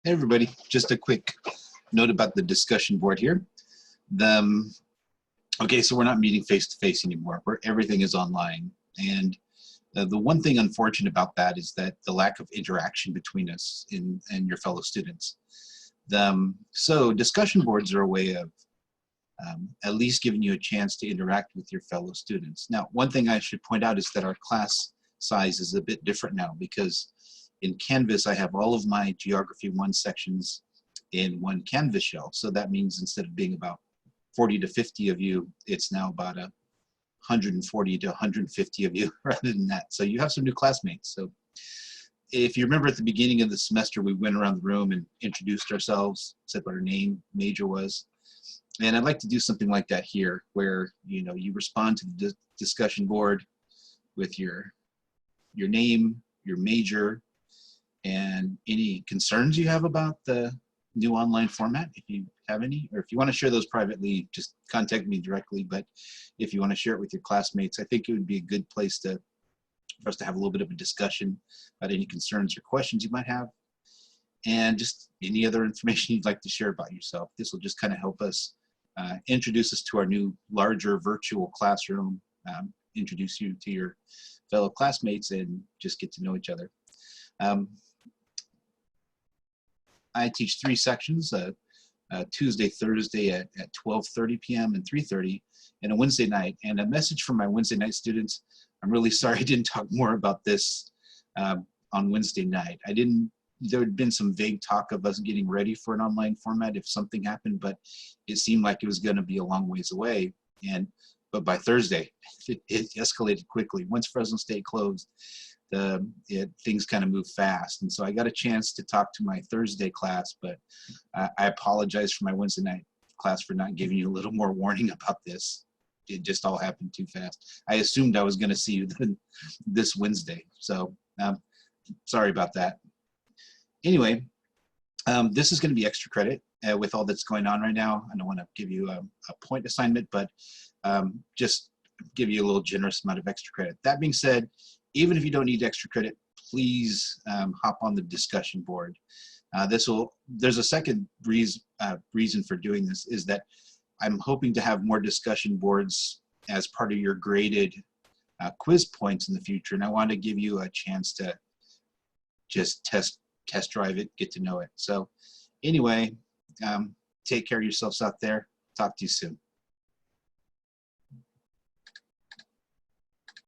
Hey everybody, just a quick note about the discussion board here. Okay, so we're not meeting face to face anymore. Everything is online. And the one thing unfortunate about that is that the lack of interaction between us and your fellow students. So discussion boards are a way of at least giving you a chance to interact with your fellow students. Now, one thing I should point out is that our class size is a bit different now because in Canvas, I have all of my Geography 1 sections in one Canvas shell. So that means instead of being about 40 to 50 of you, it's now about 140 to 150 of you rather than that. So you have some new classmates. So if you remember at the beginning of the semester, we went around the room and introduced ourselves, said what our name, major was. And I'd like to do something like that here, where you respond to the discussion board with your name, your major, and any concerns you have about the new online format, if you have any, or if you want to share those privately, just contact me directly. But if you want to share it with your classmates, I think it would be a good place for us to have a little bit of a discussion about any concerns or questions you might have, and just any other information you'd like to share about yourself. This will just kind of help us introduce us to our new larger virtual classroom, introduce you to your fellow classmates, and just get to know each other. I teach 3 sections, Tuesday, Thursday at 12:30 p.m. and 3:30, and a Wednesday night. And a message from my Wednesday night students: I'm really sorry I didn't talk more about this on Wednesday night. There had been some vague talk of us getting ready for an online format if something happened, but it seemed like it was going to be a long ways away. But by Thursday, it escalated quickly. Once Fresno State closed, things kind of moved fast. And so I got a chance to talk to my Thursday class, but I apologize for my Wednesday night class for not giving you a little more warning about this. It just all happened too fast. I assumed I was going to see you this Wednesday. So sorry about that. Anyway, this is going to be extra credit with all that's going on right now. I don't want to give you a point assignment, but just give you a little generous amount of extra credit. That being said, even if you don't need extra credit, please hop on the discussion board. There's a second reason for doing this, is that I'm hoping to have more discussion boards as part of your graded quiz points in the future. And I want to give you a chance to just test drive it, get to know it. So anyway, take care of yourselves out there. Talk to you soon.